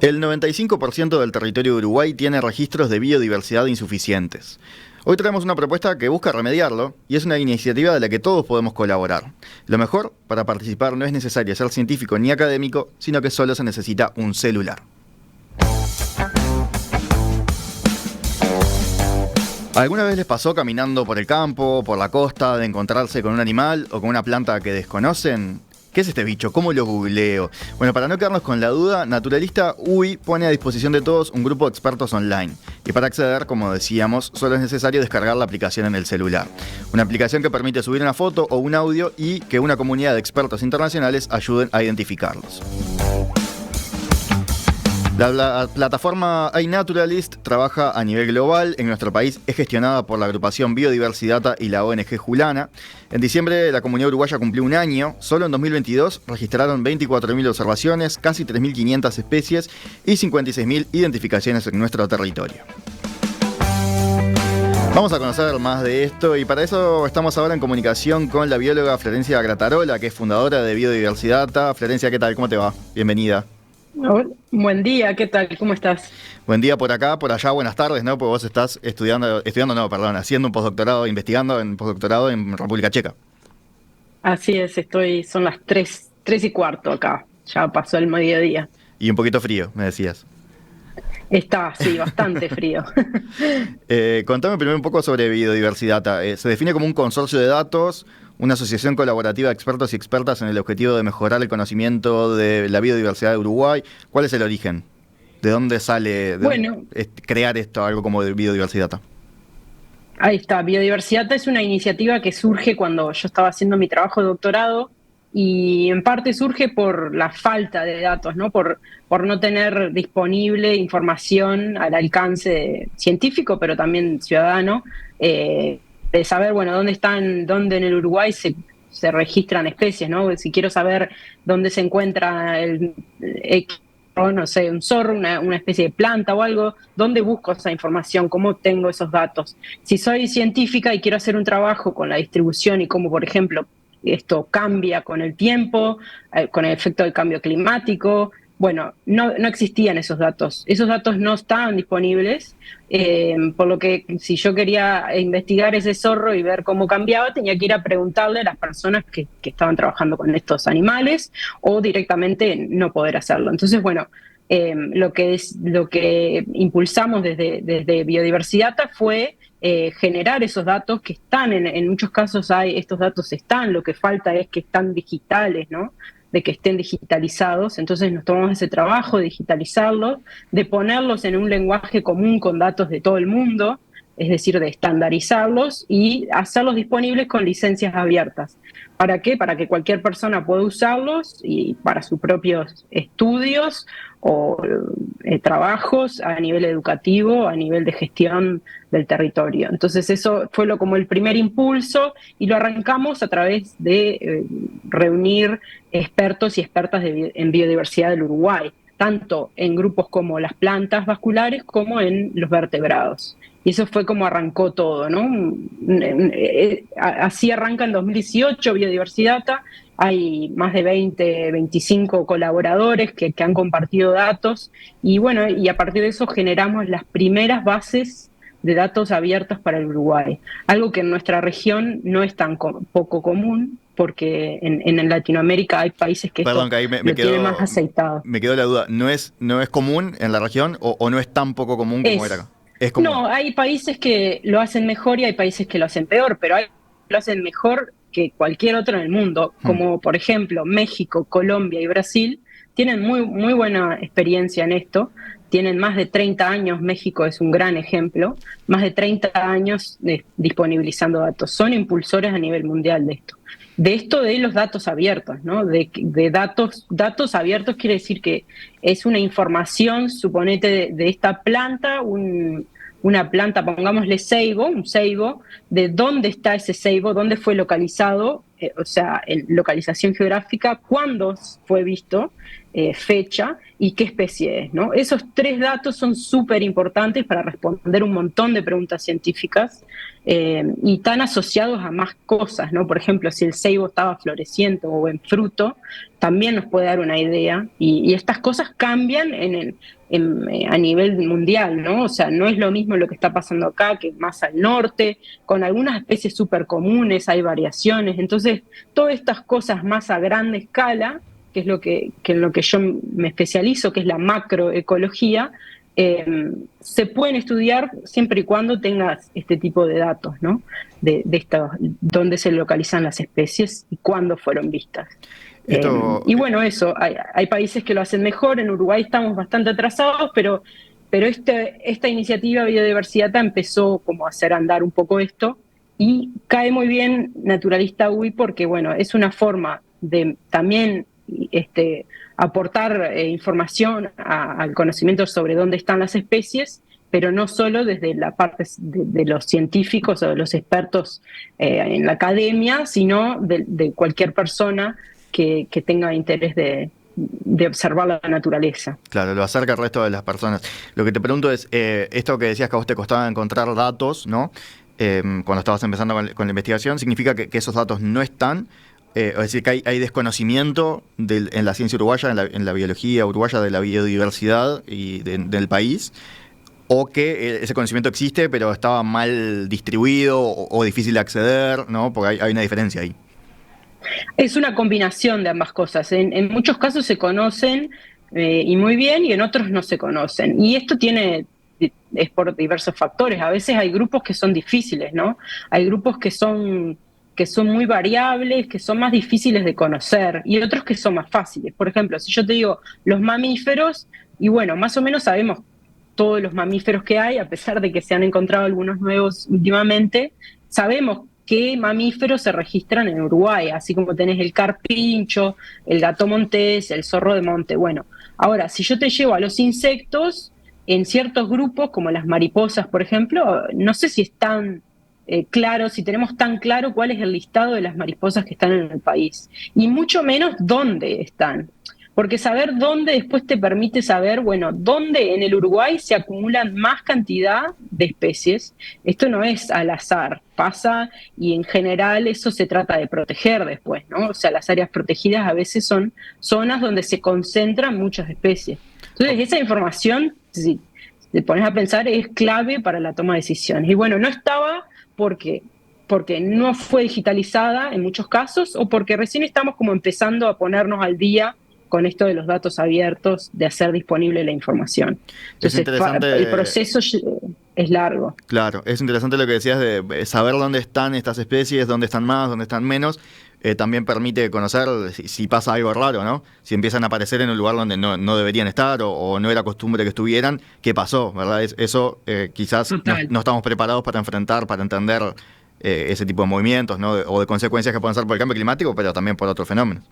El 95% del territorio de Uruguay tiene registros de biodiversidad insuficientes. Hoy traemos una propuesta que busca remediarlo y es una iniciativa de la que todos podemos colaborar. Lo mejor, para participar no es necesario ser científico ni académico, sino que solo se necesita un celular. ¿Alguna vez les pasó caminando por el campo, por la costa, de encontrarse con un animal o con una planta que desconocen? ¿Qué es este bicho? ¿Cómo lo googleo? Bueno, para no quedarnos con la duda, Naturalista UI pone a disposición de todos un grupo de expertos online. Y para acceder, como decíamos, solo es necesario descargar la aplicación en el celular. Una aplicación que permite subir una foto o un audio y que una comunidad de expertos internacionales ayuden a identificarlos. La plataforma iNaturalist trabaja a nivel global. En nuestro país es gestionada por la agrupación Biodiversidata y la ONG Julana. En diciembre la comunidad uruguaya cumplió un año. Solo en 2022 registraron 24.000 observaciones, casi 3.500 especies y 56.000 identificaciones en nuestro territorio. Vamos a conocer más de esto y para eso estamos ahora en comunicación con la bióloga Florencia Gratarola, que es fundadora de Biodiversidata. Florencia, ¿qué tal? ¿Cómo te va? Bienvenida. Hola, buen día, ¿qué tal? ¿Cómo estás? Buen día por acá, por allá, buenas tardes, ¿no? Porque vos estás haciendo un postdoctorado, investigando en postdoctorado en República Checa. Así es, son las 3:15 acá, ya pasó el mediodía. Y un poquito frío, me decías. Está, sí, bastante frío. Contame primero un poco sobre Biodiversidad. Se define como un consorcio de datos, una asociación colaborativa de expertos y expertas en el objetivo de mejorar el conocimiento de la biodiversidad de Uruguay. ¿Cuál es el origen? ¿De dónde sale Bueno, crear esto, algo como de Biodiversidad? ahí está, Biodiversidad es una iniciativa que surge cuando yo estaba haciendo mi trabajo de doctorado y en parte surge por la falta de datos, ¿no? Por no tener disponible información al alcance científico, pero también ciudadano, de saber, bueno, dónde en el Uruguay se registran especies, ¿no? Si quiero saber dónde se encuentra no sé, un zorro, una especie de planta o algo, ¿dónde busco esa información? ¿Cómo tengo esos datos? Si soy científica y quiero hacer un trabajo con la distribución y cómo, por ejemplo, esto cambia con el tiempo, con el efecto del cambio climático. Bueno, no existían esos datos no estaban disponibles, por lo que si yo quería investigar ese zorro y ver cómo cambiaba, tenía que ir a preguntarle a las personas que estaban trabajando con estos animales o directamente no poder hacerlo. Entonces, bueno, lo que impulsamos desde Biodiversidad fue generar esos datos que están, en muchos casos estos datos están, lo que falta es que están digitales, ¿no? De que estén digitalizados. Entonces nos tomamos ese trabajo de digitalizarlos, de ponerlos en un lenguaje común con datos de todo el mundo, es decir, de estandarizarlos y hacerlos disponibles con licencias abiertas. ¿Para qué? Para que cualquier persona pueda usarlos y para sus propios estudios o trabajos a nivel educativo, a nivel de gestión del territorio. Entonces eso fue como el primer impulso y lo arrancamos a través de reunir expertos y expertas en biodiversidad del Uruguay, tanto en grupos como las plantas vasculares como en los vertebrados. Y eso fue como arrancó todo, ¿no? Así arranca en 2018 Biodiversidad. Hay más de 25 colaboradores que han compartido datos y bueno, y a partir de eso generamos las primeras bases de datos abiertos para el Uruguay. Algo que en nuestra región no es tan poco común, porque en Latinoamérica hay países que Perdón, esto que ahí lo tienen más aceitado. me quedó la duda. ¿No es común en la región o no es tan poco común como era acá? Es común. No, hay países que lo hacen mejor y hay países que lo hacen peor, pero hay que lo hacen mejor que cualquier otro en el mundo, como por ejemplo México, Colombia y Brasil, tienen muy buena experiencia en esto, tienen más de 30 años, México es un gran ejemplo, más de 30 años disponibilizando datos, son impulsores a nivel mundial de esto. De los datos abiertos, ¿no? De datos abiertos quiere decir que es una información, suponete, de esta planta, una planta, pongámosle ceibo, un ceibo, de dónde está ese ceibo, dónde fue localizado, o sea, en localización geográfica, cuándo fue visto, fecha y qué especie es, ¿no? Esos 3 datos son súper importantes para responder un montón de preguntas científicas y están asociados a más cosas, ¿no? Por ejemplo, si el ceibo estaba floreciendo o en fruto, también nos puede dar una idea. Y estas cosas cambian a nivel mundial, ¿no? O sea, no es lo mismo lo que está pasando acá que más al norte, con algunas especies súper comunes, hay variaciones. Entonces, todas estas cosas más a gran escala, que es en lo que yo me especializo, que es la macroecología, se pueden estudiar siempre y cuando tengas este tipo de datos, ¿no? De dónde se localizan las especies y cuándo fueron vistas. Esto, Y bueno, eso, hay países que lo hacen mejor, en Uruguay estamos bastante atrasados, pero esta iniciativa Biodiversidad empezó como a hacer andar un poco esto y cae muy bien Naturalista UI porque, bueno, es una forma de también aportar información al conocimiento sobre dónde están las especies, pero no solo desde la parte de los científicos o de los expertos en la academia, sino de cualquier persona que tenga interés de observar la naturaleza. claro, lo acerca al resto de las personas. Lo que te pregunto es, esto que decías que a vos te costaba encontrar datos, ¿no? Cuando estabas empezando con la investigación, ¿significa que esos datos no están? Es decir, que hay desconocimiento en la ciencia uruguaya, en la biología uruguaya de la biodiversidad y del país, o que ese conocimiento existe, pero estaba mal distribuido o difícil de acceder, ¿no? Porque hay una diferencia ahí. Es una combinación de ambas cosas. En muchos casos se conocen y muy bien, y en otros no se conocen. Y esto es por diversos factores. A veces hay grupos que son difíciles, ¿no? Hay grupos que son muy variables, que son más difíciles de conocer, y otros que son más fáciles. Por ejemplo, si yo te digo los mamíferos, y bueno, más o menos sabemos todos los mamíferos que hay, a pesar de que se han encontrado algunos nuevos últimamente, sabemos qué mamíferos se registran en Uruguay, así como tenés el carpincho, el gato montés, el zorro de monte. Bueno, ahora, si yo te llevo a los insectos, en ciertos grupos, como las mariposas, por ejemplo, no sé si están claro, si tenemos tan claro cuál es el listado de las mariposas que están en el país, y mucho menos dónde están. Porque saber dónde después te permite saber, bueno, dónde en el Uruguay se acumulan más cantidad de especies. Esto no es al azar, pasa y en general eso se trata de proteger después, ¿no? O sea, las áreas protegidas a veces son zonas donde se concentran muchas especies. Entonces, esa información, si te pones a pensar, es clave para la toma de decisiones. Y bueno, no estaba porque no fue digitalizada en muchos casos o porque recién estamos como empezando a ponernos al día con esto de los datos abiertos, de hacer disponible la información. Entonces, el proceso es largo. Claro, es interesante lo que decías de saber dónde están estas especies, dónde están más, dónde están menos. También permite conocer si pasa algo raro, ¿no? Si empiezan a aparecer en un lugar donde no deberían estar o no era costumbre que estuvieran, ¿qué pasó? ¿Verdad? Eso quizás no estamos preparados para enfrentar, para entender ese tipo de movimientos, ¿no? O de consecuencias que pueden ser por el cambio climático, pero también por otros fenómenos.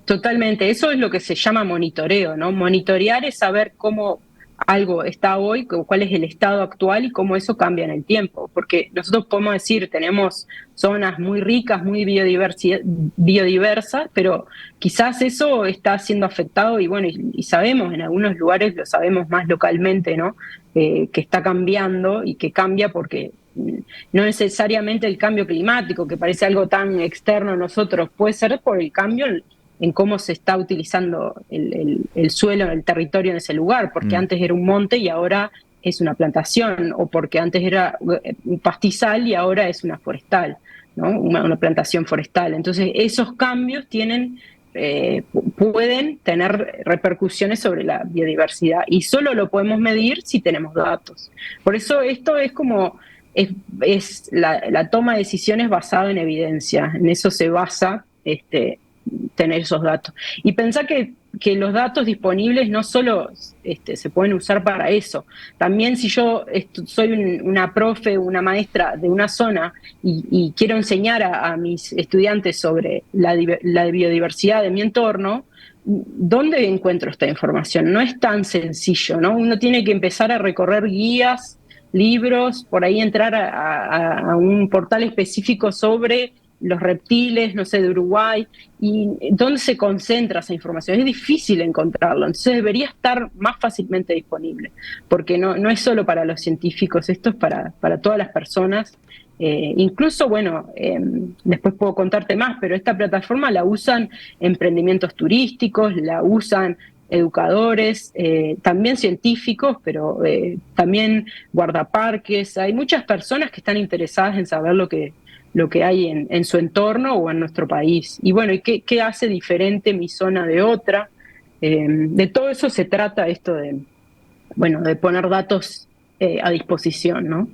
Totalmente, eso es lo que se llama monitoreo, ¿no? Monitorear es saber cómo algo está hoy, cuál es el estado actual y cómo eso cambia en el tiempo, porque nosotros podemos decir, tenemos zonas muy ricas, muy biodiversas, pero quizás eso está siendo afectado y bueno, y sabemos, en algunos lugares lo sabemos más localmente, ¿no? Que está cambiando y que cambia porque no necesariamente el cambio climático, que parece algo tan externo a nosotros, puede ser por el cambio en cómo se está utilizando el suelo, el territorio en ese lugar, porque antes era un monte y ahora es una plantación, o porque antes era un pastizal y ahora es una forestal, ¿no? Una plantación forestal. Entonces, esos cambios pueden tener repercusiones sobre la biodiversidad y solo lo podemos medir si tenemos datos. Por eso esto es como... Es la toma de decisiones basada en evidencia, en eso se basa tener esos datos. Y pensar que los datos disponibles no solo se pueden usar para eso, también si yo soy una profe, una maestra de una zona y quiero enseñar a mis estudiantes sobre la biodiversidad de mi entorno, ¿dónde encuentro esta información? No es tan sencillo, ¿no? Uno tiene que empezar a recorrer guías, libros, por ahí entrar a un portal específico sobre los reptiles, no sé, de Uruguay, y dónde se concentra esa información. Es difícil encontrarlo, entonces debería estar más fácilmente disponible, porque no es solo para los científicos, esto es para todas las personas. Incluso, bueno, después puedo contarte más, pero esta plataforma la usan emprendimientos turísticos, la usan educadores, también científicos, pero también guardaparques. Hay muchas personas que están interesadas en saber lo que hay en su entorno o en nuestro país. Y bueno, ¿y qué hace diferente mi zona de otra? De todo eso se trata esto bueno, de poner datos a disposición, ¿no?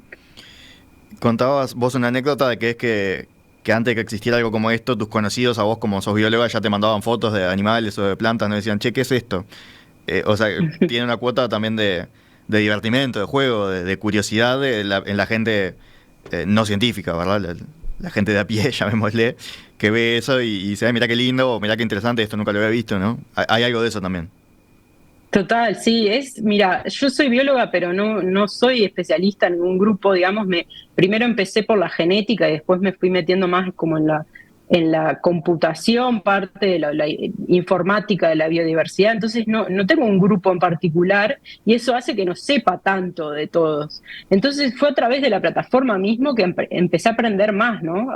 Contabas vos una anécdota de que es que antes de que existiera algo como esto, tus conocidos a vos como sos bióloga ya te mandaban fotos de animales o de plantas, no decían, che, ¿qué es esto? O sea, tiene una cuota también de divertimento, de juego, de curiosidad en la gente no científica, ¿verdad? La gente de a pie, llamémosle, que ve eso y dice, ay, mirá qué lindo, o mirá qué interesante, esto nunca lo había visto, ¿no? Hay algo de eso también. Total, sí, mira, yo soy bióloga, pero no soy especialista en ningún grupo, digamos, primero empecé por la genética y después me fui metiendo más como en la computación, parte de la informática de la biodiversidad, entonces no tengo un grupo en particular y eso hace que no sepa tanto de todos. Entonces fue a través de la plataforma mismo que empecé a aprender más, ¿no?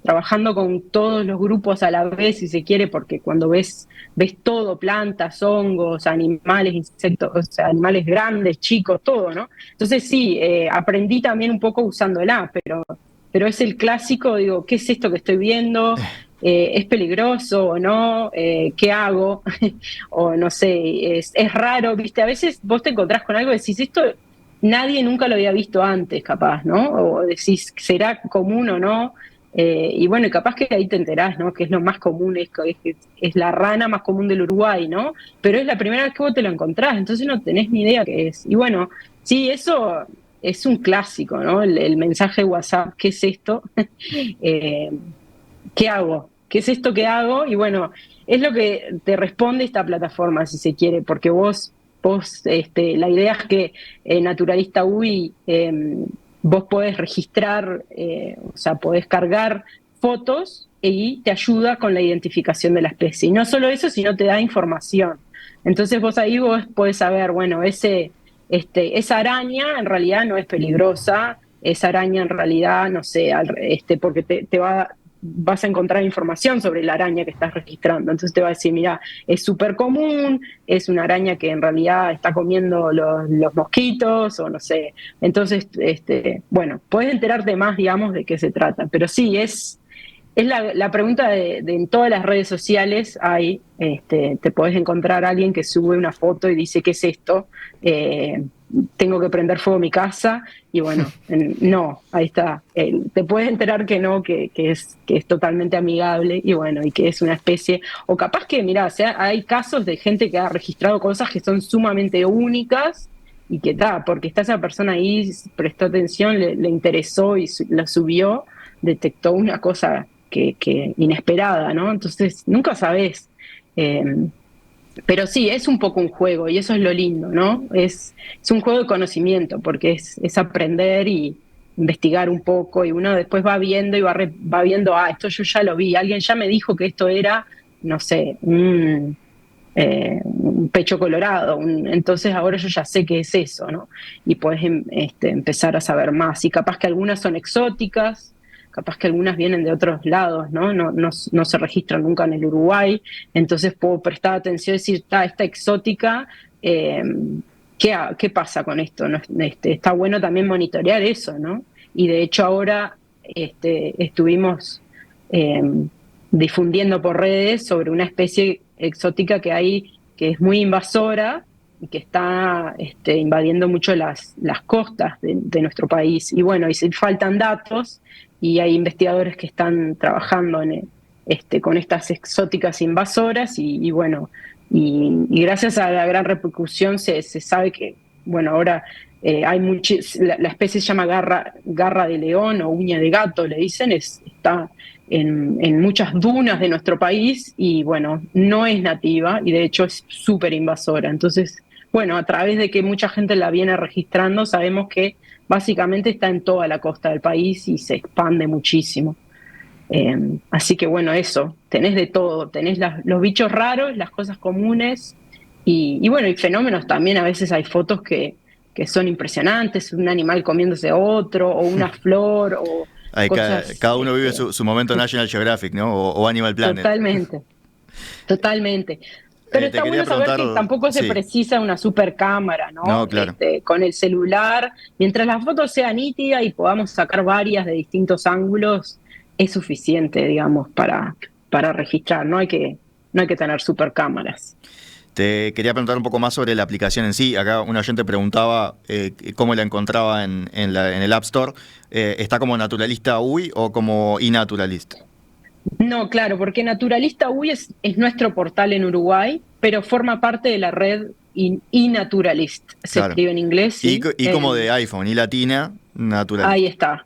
Trabajando con todos los grupos a la vez, si se quiere, porque cuando ves todo, plantas, hongos, animales, insectos, o sea, animales grandes, chicos, todo, ¿no? Entonces sí, aprendí también un poco usándola, pero es el clásico, digo, ¿qué es esto que estoy viendo? ¿Es peligroso o no? ¿Qué hago? O no sé, es raro, ¿viste? A veces vos te encontrás con algo y decís, esto nadie nunca lo había visto antes, capaz, ¿no? O decís, ¿será común o no? Y bueno, y capaz que ahí te enterás, ¿no? Que es lo más común, es la rana más común del Uruguay, ¿no? Pero es la primera vez que vos te lo encontrás, entonces no tenés ni idea qué es. Y bueno, sí, eso es un clásico, ¿no? El mensaje de WhatsApp, ¿qué es esto? eh, ¿Qué hago? ¿Qué es esto que hago? Y bueno, es lo que te responde esta plataforma, si se quiere, porque la idea es que Naturalista UI, vos podés registrar, o sea, podés cargar fotos y te ayuda con la identificación de la especie. Y no solo eso, sino te da información. Entonces vos podés saber, bueno, esa araña en realidad no es peligrosa, esa araña en realidad, no sé, porque vas a encontrar información sobre la araña que estás registrando. Entonces te va a decir, mira, es súper común, es una araña que en realidad está comiendo los mosquitos, o no sé. Entonces, bueno, puedes enterarte más, digamos, de qué se trata. Pero sí, es la pregunta de en todas las redes sociales hay, te podés encontrar a alguien que sube una foto y dice, ¿qué es esto? Tengo que prender fuego mi casa, y bueno, no, ahí está. Te puedes enterar que no, que es totalmente amigable, y bueno, y que es una especie, o capaz que, mirá, o sea, hay casos de gente que ha registrado cosas que son sumamente únicas, y que porque está esa persona ahí, prestó atención, le interesó y la subió, detectó una cosa que inesperada, ¿no? Entonces, nunca sabés. Pero sí, es un poco un juego y eso es lo lindo, ¿no? Es un juego de conocimiento porque es aprender y investigar un poco, y uno después va viendo y va viendo, esto yo ya lo vi, alguien ya me dijo que esto era, no sé, un pecho colorado, entonces ahora yo ya sé qué es eso, ¿no? Y puedes empezar a saber más. Y capaz que algunas son exóticas, capaz que algunas vienen de otros lados, ¿no? No se registran nunca en el Uruguay, entonces puedo prestar atención y decir, esta exótica, ¿qué pasa con esto? ¿No? Está bueno también monitorear eso, ¿no? Y de hecho ahora estuvimos eh, difundiendo por redes sobre una especie exótica que hay, que es muy invasora y que está invadiendo mucho las costas de nuestro país. Y bueno, y si faltan datos, y hay investigadores que están trabajando con estas exóticas invasoras, y bueno, y gracias a la gran repercusión se sabe que, bueno, ahora la especie se llama garra de león o uña de gato, le dicen, está en muchas dunas de nuestro país, y bueno, no es nativa y de hecho es súper invasora. Entonces, bueno, a través de que mucha gente la viene registrando, sabemos que básicamente está en toda la costa del país y se expande muchísimo. Así que bueno, eso, tenés de todo, tenés los bichos raros, las cosas comunes y bueno, y fenómenos también, a veces hay fotos que son impresionantes, un animal comiéndose a otro, o una flor, o cosas, Cada uno vive su momento National Geographic, ¿no? O Animal Planet. totalmente, totalmente. Pero Te está quería bueno saber preguntar, que tampoco se sí, precisa una super cámara, ¿no? no, claro. Con el celular, mientras la foto sea nítida y podamos sacar varias de distintos ángulos, es suficiente, digamos, para registrar. No hay que tener super cámaras. Te quería preguntar un poco más sobre la aplicación en sí. Acá un oyente preguntaba cómo la encontraba en el App Store. ¿Está como Naturalista UI o como iNaturalist? No, claro, porque Naturalista UI es nuestro portal en Uruguay, pero forma parte de la red iNaturalist. Se Claro. escribe en inglés, sí. Y como de iPhone, y latina, Ahí Naturalist. está.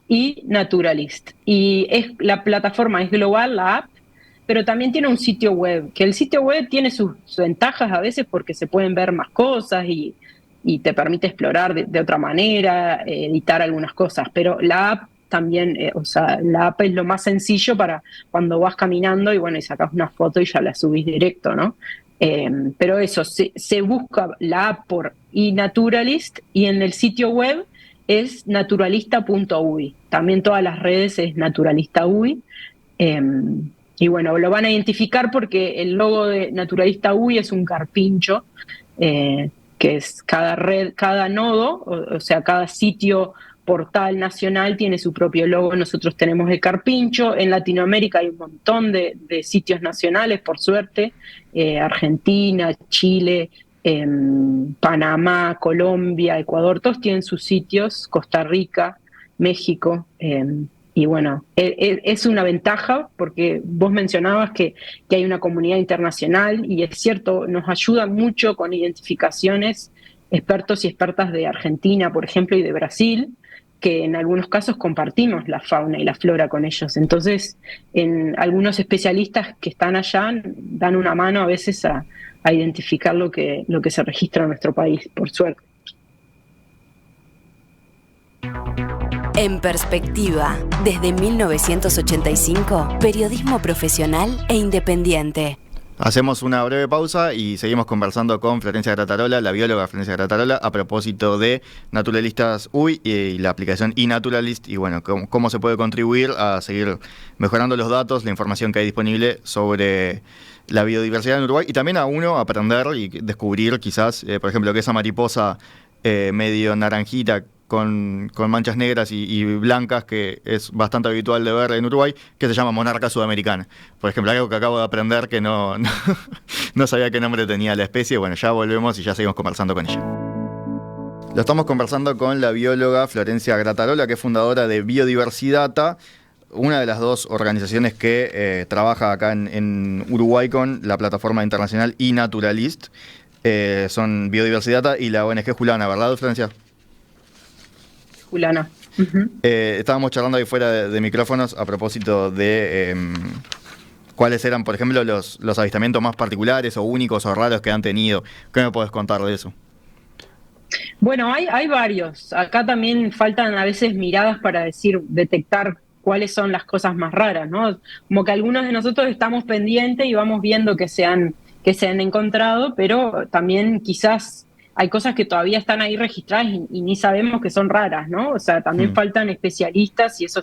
Y Naturalist. Y la plataforma es global, la app, pero también tiene un sitio web, que el sitio web tiene sus ventajas a veces porque se pueden ver más cosas y te permite explorar de otra manera, editar algunas cosas, pero la app también, o sea, la app es lo más sencillo para cuando vas caminando y bueno, y sacas una foto y ya la subís directo, ¿no? Pero eso, se busca la app por iNaturalist y en el sitio web es naturalista.uy. También todas las redes es naturalista.uy. Eh, y bueno, lo van a identificar porque el logo de Naturalista UI es un carpincho, que es cada red, cada nodo, o sea, cada sitio portal nacional tiene su propio logo. Nosotros tenemos el carpincho. En Latinoamérica hay un montón de sitios nacionales, por suerte. Argentina, Chile, Panamá, Colombia, Ecuador, todos tienen sus sitios. Costa Rica, México. Y bueno, es una ventaja porque vos mencionabas que hay una comunidad internacional y es cierto, nos ayuda mucho con identificaciones expertos y expertas de Argentina, por ejemplo, y de Brasil, que en algunos casos compartimos la fauna y la flora con ellos. Entonces, en algunos especialistas que están allá dan una mano a veces a identificar lo que se registra en nuestro país, por suerte. En Perspectiva, desde 1985, periodismo profesional e independiente. Hacemos una breve pausa y seguimos conversando con Florencia Gratarola, la bióloga Florencia Gratarola, a propósito de Naturalistas UI y la aplicación iNaturalist y bueno, cómo se puede contribuir a seguir mejorando los datos, la información que hay disponible sobre la biodiversidad en Uruguay y también a uno aprender y descubrir quizás, por ejemplo, que esa mariposa medio naranjita con manchas negras y blancas, que es bastante habitual de ver en Uruguay, que se llama monarca sudamericana. Por ejemplo, algo que acabo de aprender que no sabía qué nombre tenía la especie. Bueno, ya volvemos y ya seguimos conversando con ella. Lo estamos conversando con la bióloga Florencia Gratarola, que es fundadora de Biodiversidata, una de las dos organizaciones que trabaja acá en Uruguay con la plataforma internacional iNaturalist. Son Biodiversidata y la ONG Julana, ¿verdad, Florencia? Juliana. Uh-huh. Estábamos charlando ahí fuera de micrófonos a propósito de cuáles eran, por ejemplo, los avistamientos más particulares o únicos o raros que han tenido. ¿Qué me podés contar de eso? Bueno, hay varios. Acá también faltan a veces miradas para detectar cuáles son las cosas más raras, ¿no? Como que algunos de nosotros estamos pendientes y vamos viendo que se han encontrado, pero también quizás hay cosas que todavía están ahí registradas y ni sabemos que son raras, ¿no? O sea, también faltan especialistas y eso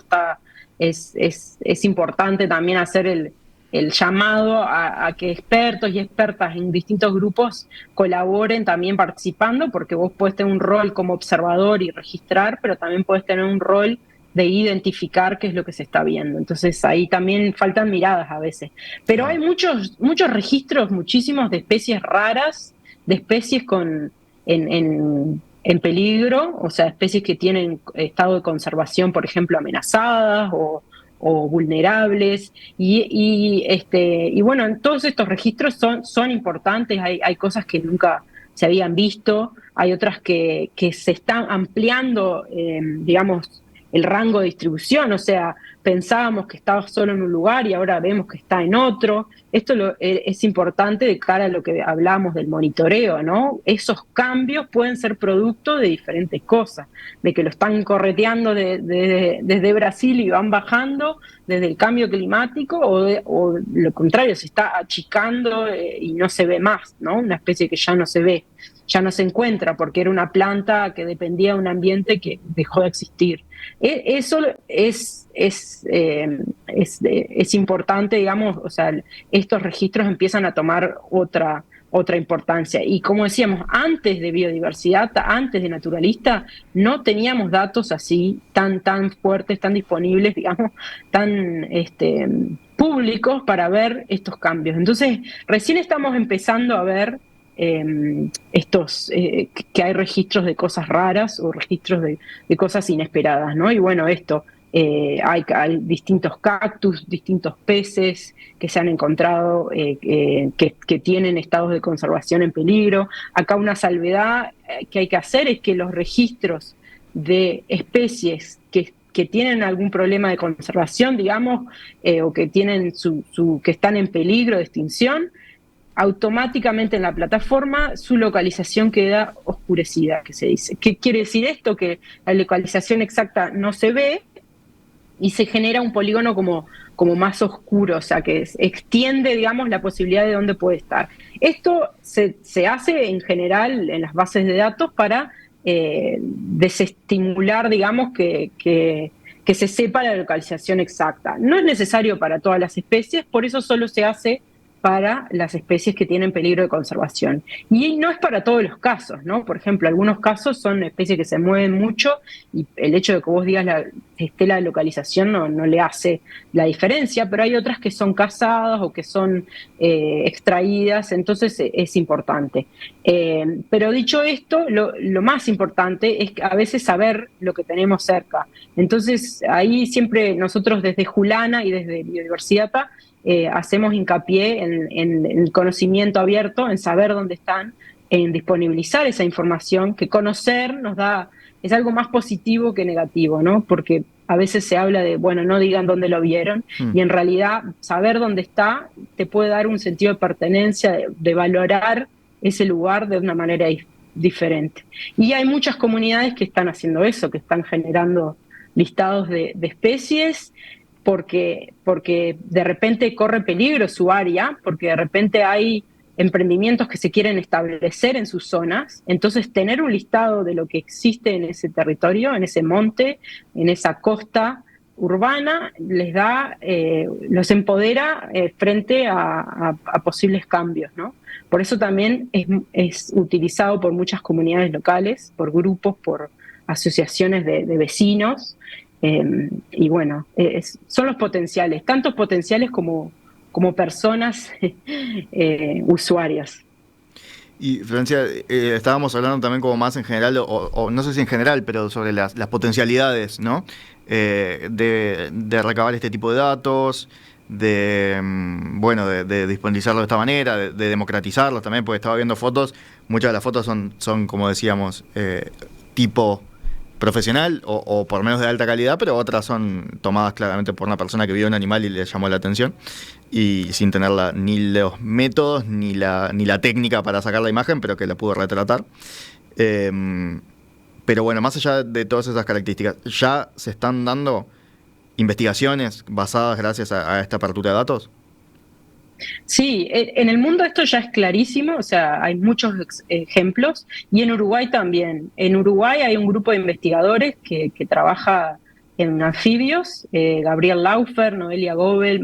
es importante también hacer el llamado a que expertos y expertas en distintos grupos colaboren también participando, porque vos podés tener un rol como observador y registrar, pero también podés tener un rol de identificar qué es lo que se está viendo. Entonces ahí también faltan miradas a veces. Pero hay muchos registros, muchísimos de especies raras, de especies en peligro, o sea, especies que tienen estado de conservación, por ejemplo, amenazadas o vulnerables. Y bueno, todos estos registros son importantes, hay cosas que nunca se habían visto, hay otras que se están ampliando, digamos, el rango de distribución, o sea, pensábamos que estaba solo en un lugar y ahora vemos que está en otro. Esto es importante de cara a lo que hablamos del monitoreo, ¿no? Esos cambios pueden ser producto de diferentes cosas, de que lo están correteando desde Brasil y van bajando desde el cambio climático, o lo contrario, se está achicando y no se ve más, ¿no? Una especie que ya no se ve, ya no se encuentra porque era una planta que dependía de un ambiente que dejó de existir. Eso es importante, digamos, o sea, estos registros empiezan a tomar otra importancia. Y como decíamos, antes de biodiversidad, antes de naturalista, no teníamos datos así tan fuertes, tan disponibles, digamos, tan públicos para ver estos cambios. Entonces, recién estamos empezando a ver que hay registros de cosas raras o registros de cosas inesperadas, ¿no? Y bueno, hay distintos cactus, distintos peces que se han encontrado que tienen estados de conservación en peligro. Acá una salvedad que hay que hacer es que los registros de especies que tienen algún problema de conservación, digamos, o que tienen que están en peligro de extinción, automáticamente en la plataforma su localización queda oscurecida, que se dice. ¿Qué quiere decir esto? Que la localización exacta no se ve y se genera un polígono como más oscuro, o sea, que extiende, digamos, la posibilidad de dónde puede estar. Esto se hace en general en las bases de datos para desestimular, digamos, que se sepa la localización exacta. No es necesario para todas las especies, por eso solo se hace para las especies que tienen peligro de conservación. Y no es para todos los casos, ¿no? Por ejemplo, algunos casos son especies que se mueven mucho y el hecho de que vos digas esté la localización no le hace la diferencia, pero hay otras que son cazadas o que son extraídas, entonces es importante. Pero dicho esto, lo más importante es a veces saber lo que tenemos cerca. Entonces, ahí siempre nosotros desde Julana y desde Biodiversidad hacemos hincapié en el conocimiento abierto, en saber dónde están, en disponibilizar esa información, que conocer es algo más positivo que negativo, ¿no? Porque a veces se habla de, bueno, no digan dónde lo vieron, y en realidad saber dónde está te puede dar un sentido de pertenencia, de valorar ese lugar de una manera diferente. Y hay muchas comunidades que están haciendo eso, que están generando listados de especies, porque de repente corre peligro su área, porque de repente hay emprendimientos que se quieren establecer en sus zonas. Entonces, tener un listado de lo que existe en ese territorio, en ese monte, en esa costa urbana, los empodera frente a posibles cambios, ¿no? Por eso también es utilizado por muchas comunidades locales, por grupos, por asociaciones de vecinos. Y bueno, son los potenciales, tantos potenciales como personas usuarias. Y Florencia, estábamos hablando también como más en general, o no sé si en general, pero sobre las potencialidades, ¿no? De recabar este tipo de datos, de disponibilizarlo de esta manera, de democratizarlos también, porque estaba viendo fotos, muchas de las fotos son como decíamos, tipo profesional o por lo menos de alta calidad, pero otras son tomadas claramente por una persona que vio un animal y le llamó la atención y sin tener ni los métodos ni la técnica para sacar la imagen, pero que la pudo retratar. Pero bueno, más allá de todas esas características, ¿ya se están dando investigaciones basadas gracias a esta apertura de datos? Sí, en el mundo esto ya es clarísimo, o sea, hay muchos ejemplos, y en Uruguay también. En Uruguay hay un grupo de investigadores que trabaja en anfibios, Gabriel Laufer, Noelia Gobel,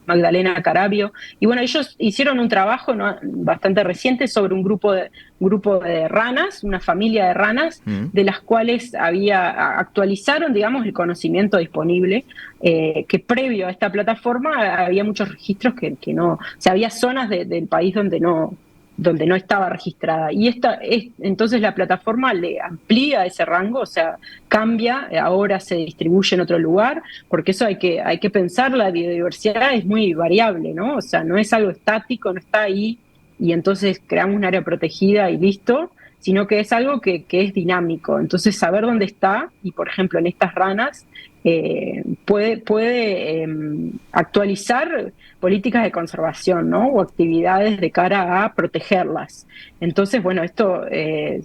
Magdalena Carabio, y bueno, ellos hicieron un trabajo bastante reciente sobre un grupo de ranas, una familia de ranas, de las cuales actualizaron, digamos, el conocimiento disponible, que previo a esta plataforma había muchos registros que no, o sea, había zonas del país donde no estaba registrada. Y entonces la plataforma le amplía ese rango, o sea, cambia, ahora se distribuye en otro lugar, porque eso hay que pensar, la biodiversidad es muy variable, ¿no? O sea, no es algo estático, no está ahí, y entonces creamos un área protegida y listo, sino que es algo que es dinámico. Entonces, saber dónde está, y por ejemplo en estas ranas, puede actualizar políticas de conservación, ¿no? O actividades de cara a protegerlas. Entonces, bueno, esto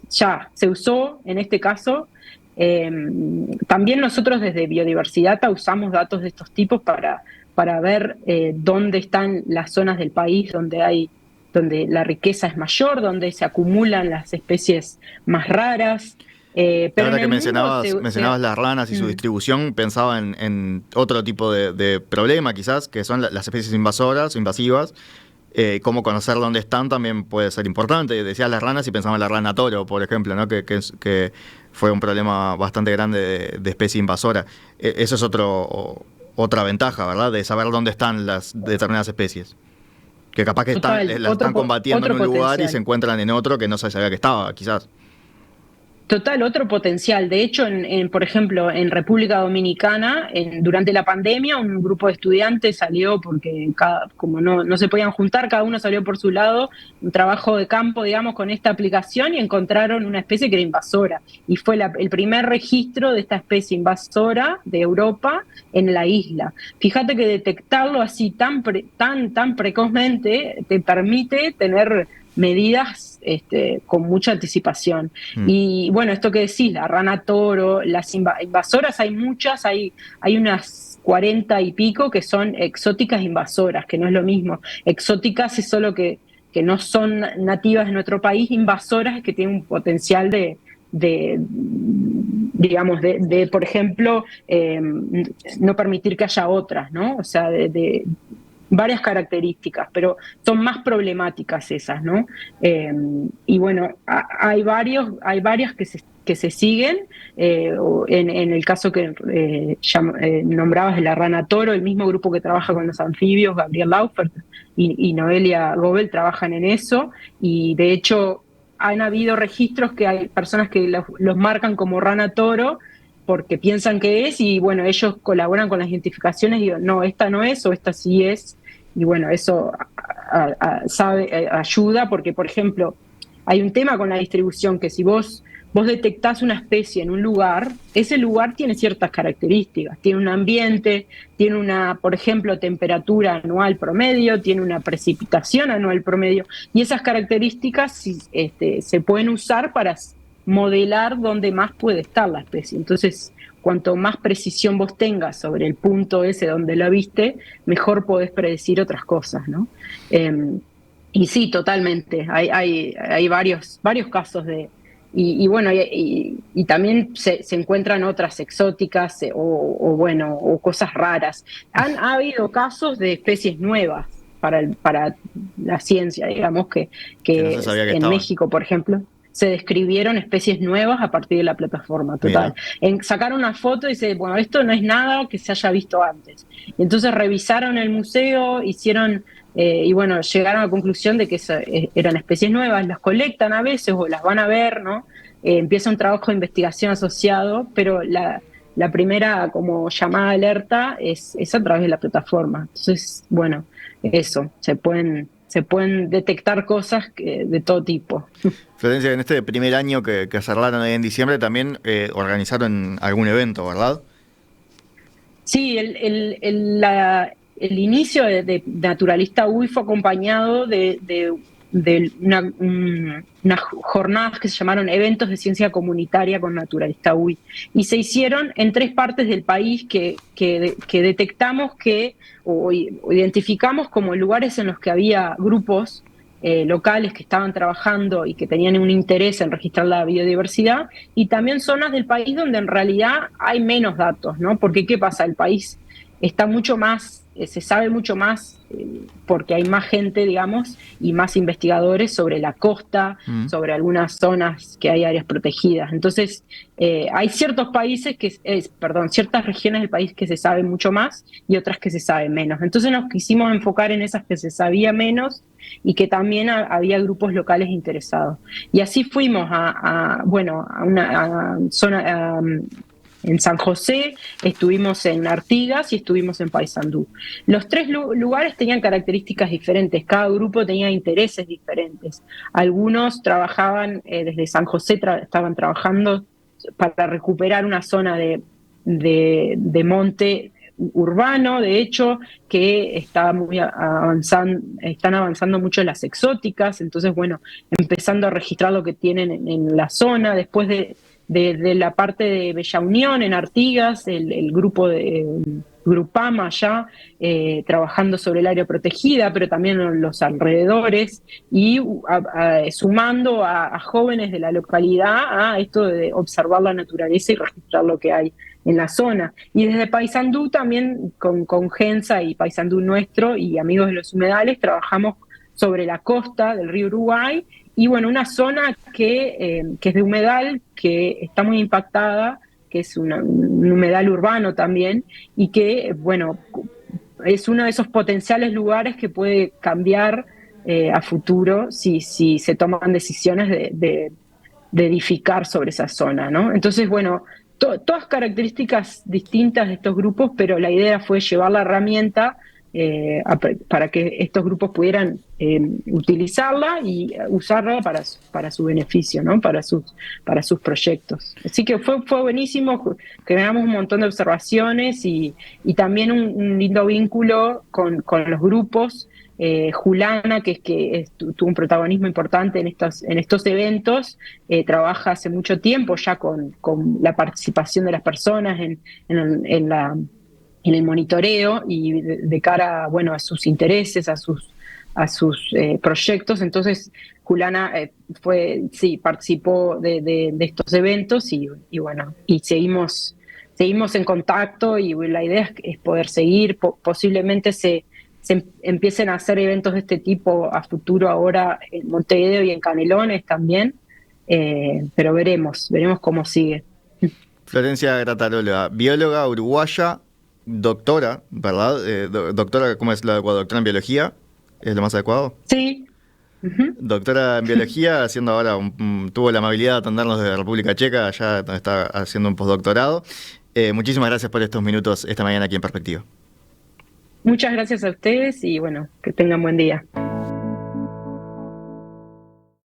ya se usó en este caso. También nosotros desde Biodiversidad usamos datos de estos tipos para ver dónde están las zonas del país donde la riqueza es mayor, donde se acumulan las especies más raras. Pero ahora en que el mencionabas las ranas y su distribución, pensaba en otro tipo de problema quizás, que son las especies invasoras o invasivas. Cómo conocer dónde están también puede ser importante. Decías las ranas y pensaba en la rana toro, por ejemplo, ¿no? Que fue un problema bastante grande de especie invasora. Eso es otra ventaja, ¿verdad? De saber dónde están las determinadas especies. Que capaz que las están combatiendo en un lugar y se encuentran en otro que no se sabía que estaba, quizás. Total, otro potencial. De hecho, por ejemplo, en República Dominicana, durante la pandemia, un grupo de estudiantes salió porque como no se podían juntar, cada uno salió por su lado, un trabajo de campo, digamos, con esta aplicación, y encontraron una especie que era invasora. Y fue el primer registro de esta especie invasora de Europa en la isla. Fíjate que detectarlo así tan precozmente te permite tener medidas con mucha anticipación. Y bueno, esto que decís, la rana toro, las invasoras, hay muchas, hay unas 40 y pico que son exóticas invasoras, que no es lo mismo. Exóticas es solo que no son nativas de nuestro país, invasoras es que tienen un potencial digamos, por ejemplo, no permitir que haya otras, ¿no? O sea, de varias características, pero son más problemáticas esas, ¿no? Y bueno, hay varias que se siguen. En el caso que nombrabas de la rana toro, el mismo grupo que trabaja con los anfibios, Gabriel Laufert y Noelia Gobel, trabajan en eso, y de hecho han habido registros que hay personas que los marcan como rana toro porque piensan que es, y bueno, ellos colaboran con las identificaciones y digo, no, esta no es, o esta sí es. Y bueno, eso ayuda porque, por ejemplo, hay un tema con la distribución, que si vos detectás una especie en un lugar, ese lugar tiene ciertas características, tiene un ambiente, tiene una, por ejemplo, temperatura anual promedio, tiene una precipitación anual promedio, y esas características se pueden usar para modelar dónde más puede estar la especie. Entonces, cuanto más precisión vos tengas sobre el punto ese donde la viste, mejor podés predecir otras cosas, ¿no? Y sí, totalmente. Hay varios casos y bueno, y también se encuentran otras exóticas o cosas raras. Ha habido casos de especies nuevas para la ciencia, digamos, que no se sabía que en estaban. México, por ejemplo, se describieron especies nuevas a partir de la plataforma, total. Sacaron una foto y dice, bueno, esto no es nada que se haya visto antes. Y entonces revisaron el museo, hicieron, y bueno, llegaron a la conclusión de que eran especies nuevas, las colectan a veces o las van a ver, ¿no? Empieza un trabajo de investigación asociado, pero la primera como llamada alerta es a través de la plataforma. Entonces, bueno, eso, se pueden detectar cosas de todo tipo. Florencia, en este primer año que cerraron ahí en diciembre también organizaron algún evento, ¿verdad? Sí, el inicio de Naturalista UI fue acompañado de unas jornadas que se llamaron Eventos de Ciencia Comunitaria con Naturalista UI. Y se hicieron en 3 partes del país que detectamos o identificamos como lugares en los que había grupos locales que estaban trabajando y que tenían un interés en registrar la biodiversidad, y también zonas del país donde en realidad hay menos datos, ¿no? Porque ¿qué pasa? El país está mucho más, se sabe mucho más porque hay más gente, digamos, y más investigadores sobre la costa, sobre algunas zonas que hay áreas protegidas. Entonces, hay ciertos países ciertas regiones del país que se sabe mucho más y otras que se sabe menos. Entonces nos quisimos enfocar en esas que se sabía menos y que también había grupos locales interesados. Y así fuimos a una zona, en San José, estuvimos en Artigas y estuvimos en Paysandú. Los tres lugares tenían características diferentes, cada grupo tenía intereses diferentes. Algunos trabajaban, desde San José estaban trabajando para recuperar una zona de monte urbano, de hecho, que está muy están avanzando mucho las exóticas, entonces, bueno, empezando a registrar lo que tienen en la zona. Después de la parte de Bella Unión, en Artigas, el grupo de Grupama allá, trabajando sobre el área protegida, pero también en los alrededores, y sumando a jóvenes de la localidad a esto de observar la naturaleza y registrar lo que hay en la zona. Y desde Paysandú también, con Gensa y Paysandú Nuestro y Amigos de los Humedales, trabajamos sobre la costa del río Uruguay, y bueno, una zona que es de humedal, que está muy impactada, que es un humedal urbano también, y que, bueno, es uno de esos potenciales lugares que puede cambiar a futuro si se toman decisiones de edificar sobre esa zona, ¿no? Entonces, bueno, todas características distintas de estos grupos, pero la idea fue llevar la herramienta para que estos grupos pudieran utilizarla y usarla para su beneficio, ¿no? Para sus proyectos. Así que fue buenísimo, generamos un montón de observaciones y también un lindo vínculo con los grupos. Julana, que tuvo un protagonismo importante en estos eventos, trabaja hace mucho tiempo ya con la participación de las personas en el monitoreo y de cara, bueno, a sus intereses, a sus proyectos. Entonces, Julana participó de estos eventos y bueno, y seguimos en contacto, y la idea es poder seguir, posiblemente se empiecen a hacer eventos de este tipo a futuro ahora en Montevideo y en Canelones también, pero veremos cómo sigue. Florencia Grattarola, bióloga uruguaya, doctora, ¿verdad? Doctora, ¿cómo es la doctora en biología? ¿Es lo más adecuado? Sí. Uh-huh. Doctora en biología, haciendo ahora tuvo la amabilidad de atendernos desde República Checa, allá donde está haciendo un postdoctorado. Muchísimas gracias por estos minutos esta mañana aquí en Perspectiva. Muchas gracias a ustedes y bueno, que tengan buen día.